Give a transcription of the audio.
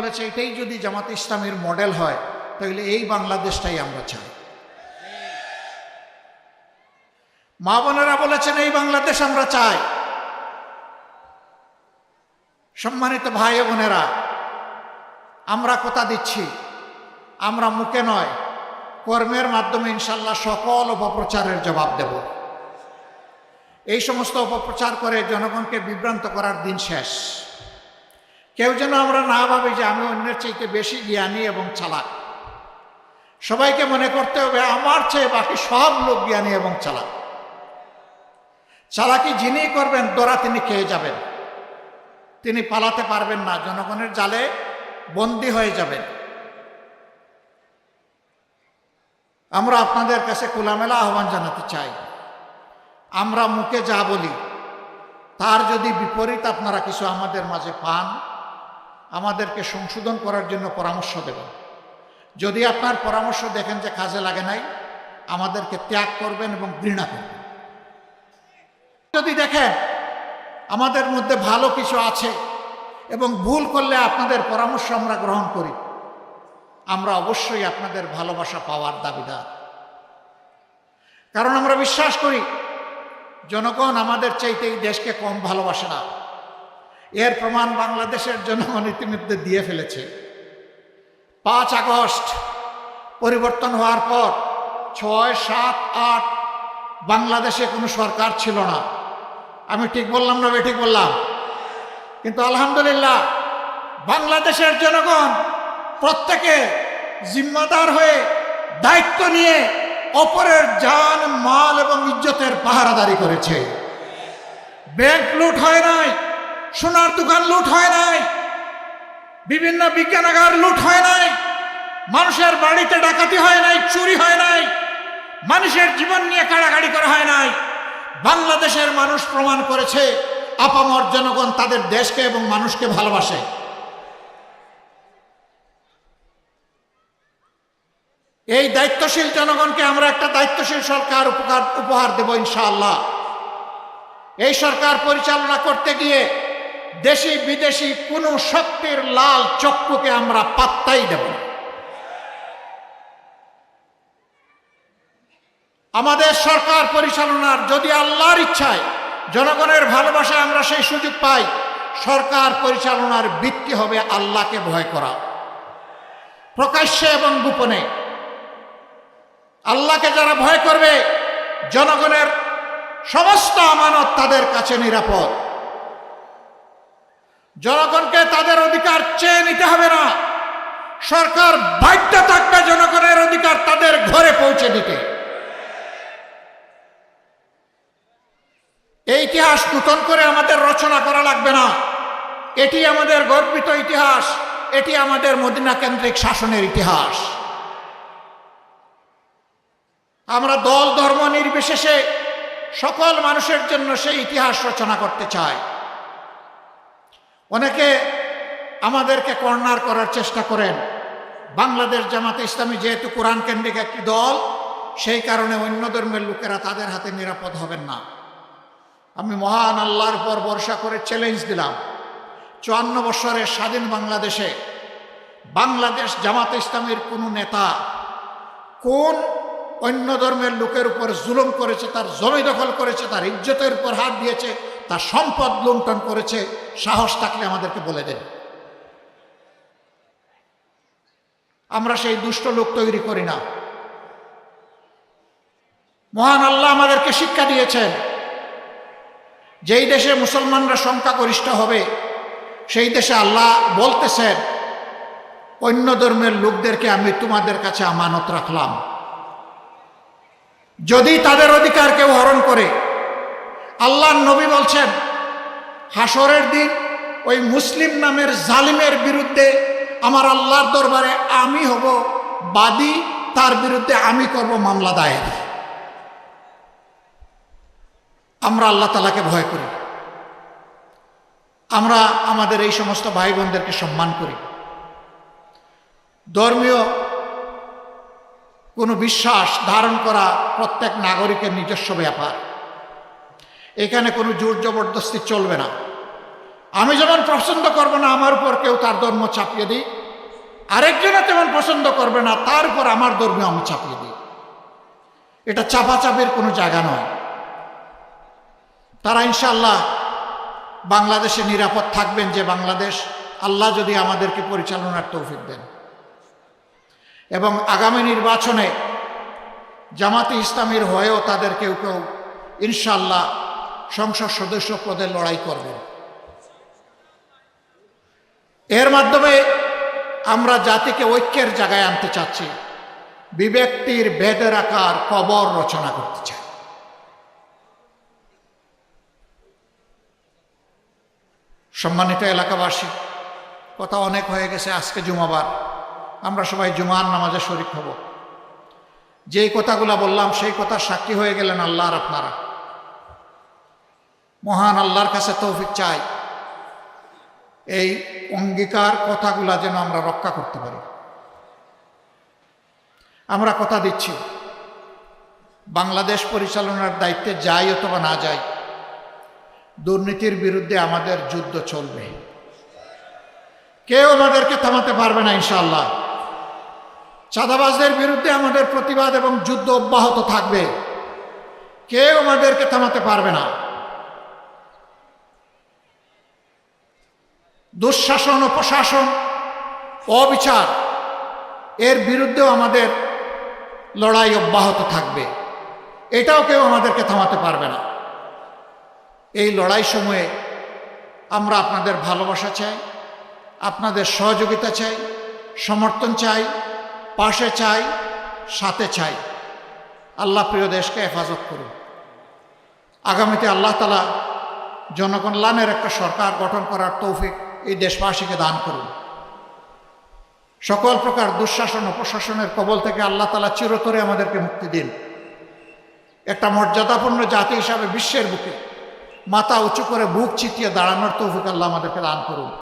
বলেছে এটাই যদি জামাত ইসলামীর মডেল হয় তাহলে এই বাংলাদেশটাই আমরা চাই। মা বোনেরা বলেছেন এই বাংলাদেশ আমরা চাই। সম্মানিত ভাই বোনেরা, আমরা কথা দিচ্ছি, আমরা মুখে নয় কর্মের মাধ্যমে ইনশাল্লাহ সকল অপপ্রচারের জবাব দেব। এই সমস্ত অপপ্রচার করে জনগণকে বিভ্রান্ত করার দিন শেষ। কেউ যেন আমরা না ভাবি যে আমি অন্যের চাইতে বেশি জ্ঞানী এবং চালাক। সবাইকে মনে করতে হবে আমার চেয়ে বাকি সব লোক জ্ঞানী এবং চালাক। চালাকি যিনি করবেন ধরা তিনি খেয়ে যাবেন, তিনি পালাতে পারবেন না, জনগণের জালে বন্দী হয়ে যাবেন। আমরা আপনাদের কাছে খোলামেলা আহ্বান জানাতে চাই, আমরা মুখে যা বলি তার যদি বিপরীত আপনারা কিছু আমাদের মাঝে পান, আমাদেরকে সংশোধন করার জন্য পরামর্শ দেবেন। যদি আপনার পরামর্শ দেখেন যে কাজে লাগে নাই, আমাদেরকে ত্যাগ করবেন এবং ঘৃণা করবেন। যদি দেখেন আমাদের মধ্যে ভালো কিছু আছে এবং ভুল করলে আপনাদের পরামর্শ আমরা গ্রহণ করি, আমরা অবশ্যই আপনাদের ভালোবাসা পাওয়ার দাবিদার। কারণ আমরা বিশ্বাস করি জনগণ আমাদের চাইতে এই দেশকে কম ভালোবাসে না। এর প্রমাণ বাংলাদেশের জনগণ ইতিমধ্যে দিয়ে ফেলেছে। 5 আগস্ট পরিবর্তন হওয়ার পর 6, 7, 8 বাংলাদেশে কোনো সরকার ছিল না। আমি ঠিক বললাম না বেঠিক বললাম? কিন্তু আলহামদুলিল্লাহ বাংলাদেশের জনগণ প্রত্যেকে জিম্মাদার হয়ে দায়িত্ব নিয়ে অপরের জান, মাল এবং ইজ্জতের পাহারাদারি করেছে। ব্যাংক লুট হয় নাই, সোনার দোকান লুট হয় নাই, বিভিন্ন বিজ্ঞানাগার লুট হয় নাই, মানুষের বাড়িতে ডাকাতি হয় নাই, চুরি হয় নাই, মানুষের জীবন নিয়ে কাড়াকাড়ি করা হয় নাই। বাংলাদেশের মানুষ প্রমাণ করেছে আপামর জনগণ তাদের দেশকে এবং মানুষকে ভালোবাসে। এই দায়িত্বশীল জনগণকে আমরা একটা দায়িত্বশীল সরকার উপহার দেব ইনশাআল্লাহ। এই সরকার পরিচালনা করতে গিয়ে দেশি বিদেশি কোনো শক্তির লাল চক্ষুকে আমরা পাত্তাই দেব না। আমাদের সরকার পরিচালনার যদি আল্লাহর ইচ্ছায়, জনগণের ভালোবাসায় আমরা সেই সুযোগ পাই, সরকার পরিচালনার ভিত্তি হবে আল্লাহকে ভয় করা, প্রকাশ্যে এবং গোপনে। আল্লাহকে যারা ভয় করবে, জনগণের সমস্ত আমানত তাদের কাছে নিরাপদ। জনগণকে তাদের অধিকার চেয়ে নিতে হবে না, সরকার বাধ্য থাকবে জনগণের অধিকার তাদের ঘরে পৌঁছে দিতে। এই ইতিহাস নূতন করে আমাদের রচনা করা লাগবে না। এটি আমাদের গর্বিত ইতিহাস, এটি আমাদের মদিনা কেন্দ্রিক শাসনের ইতিহাস। আমরা দল ধর্ম নির্বিশেষে সকল মানুষের জন্য সেই ইতিহাস রচনা করতে চাই। অনেকে আমাদেরকে কর্নার করার চেষ্টা করেন। বাংলাদেশ জামাতে ইসলামী যেহেতু কোরআন কেন্দ্রিক একটি দল, সেই কারণে অন্য ধর্মের লোকেরা তাদের হাতে নিরাপদ হবেন না। আমি মহান আল্লাহর পর ভরসা করে চ্যালেঞ্জ দিলাম, 54 বছরের স্বাধীন বাংলাদেশে বাংলাদেশ জামাতে ইসলামীর কোনো নেতা কোন অন্য ধর্মের লোকের উপর জুলুম করেছে, তার জমি দখল করেছে, তার ইজ্জতের উপর হাত দিয়েছে, তার সম্পদ লুণ্ঠন করেছে, সাহস থাকলে আমাদেরকে বলে দেন। আমরা সেই দুষ্ট লোক তৈরি করি না। মহান আল্লাহ আমাদেরকে শিক্ষা দিয়েছেন, যেই দেশে মুসলমানরা সংখ্যাগরিষ্ঠ হবে সেই দেশে আল্লাহ বলতেছেন অন্য ধর্মের লোকদেরকে আমি তোমাদের কাছে আমানত রাখলাম, যদি তাদের অধিকার কেউ হরণ করে। আল্লাহর নবী বলছেন হাসরের দিন ওই মুসলিম নামের জালিমের বিরুদ্ধে আমার আল্লাহর দরবারে আমি হব বাদী, তার বিরুদ্ধে আমি করব মামলা দায়ের। আমরা আল্লাহ তাআলাকে ভয় করি, আমরা আমাদের এই সমস্ত ভাই বোনদেরকে সম্মান করি। ধর্মীয় কোনো বিশ্বাস ধারণ করা প্রত্যেক নাগরিকের নিজস্ব ব্যাপার। এখানে কোনো জোর জবরদস্তি চলবে না। আমি যেমন পছন্দ করব না আমার উপর কেউ তার ধর্ম চাপিয়ে দিই, আরেকজনে তেমন পছন্দ করবে না তার উপর আমার ধর্ম আমি চাপিয়ে দিই। এটা চাপাচাপির কোনো জায়গা নয়। তারা ইনশাআল্লাহ বাংলাদেশে নিরাপদ থাকবেন, যে বাংলাদেশ আল্লাহ যদি আমাদেরকে পরিচালনার তৌফিক দেন। এবং আগামী নির্বাচনে জামাতে ইসলামীর হয়েও তাদের কেউ কেউ ইনশাআল্লাহ সংসদ সদস্য পদে লড়াই করবেন। এর মাধ্যমে আমরা জাতিকে ঐক্যের জায়গায় আনতে চাচ্ছি, বিভক্তির বেদের আকার কবর রচনা করতে চাই। সম্মানিত এলাকাবাসী, কথা অনেক হয়ে গেছে। আজকে জুমাবার, আমরা সবাই জুমার নামাজে শরীক হব। যেই কথাগুলো বললাম সেই কথা সাক্ষী হয়ে গেলেন আল্লাহ আর আপনারা। মহান আল্লাহর কাছে তৌফিক চাই এই অঙ্গীকার কথাগুলা যেন আমরা রক্ষা করতে পারি। আমরা কথা দিচ্ছি, বাংলাদেশ পরিচালনার দায়িত্বে যাই অথবা না যাই, দুর্নীতির বিরুদ্ধে আমাদের যুদ্ধ চলবে। কেউ আমাদেরকে থামাতে পারবে না ইনশাআল্লাহ। চাঁদাবাজদের বিরুদ্ধে আমাদের প্রতিবাদ এবং যুদ্ধ অব্যাহত থাকবে। কেউ আমাদেরকে থামাতে পারবে না। দুঃশাসন, অপশাসন, অবিচার এর বিরুদ্ধেও আমাদের লড়াই অব্যাহত থাকবে। এটাও কেউ আমাদেরকে থামাতে পারবে না। এই লড়াই সময়ে আমরা আপনাদের ভালোবাসা চাই, আপনাদের সহযোগিতা চাই, সমর্থন চাই, পাশে চাই, সাথে চাই। আল্লাহ প্রিয় দেশকে হেফাজত করুন। আগামীতে আল্লাহ তাআলা জনকল্যাণের একটা সরকার গঠন করার তৌফিক এই দেশবাসীকে দান করুন। সকল প্রকার দুঃশাসন অপশাসনের কবল থেকে আল্লাহ তাআলা চিরতরে আমাদেরকে মুক্তি দিন। একটা মর্যাদাপূর্ণ জাতি হিসাবে বিশ্বের বুকে মাথা উঁচু করে বুক চিতিয়ে দাঁড়ানোর তৌফিক আল্লাহ আমাদেরকে দান করুন।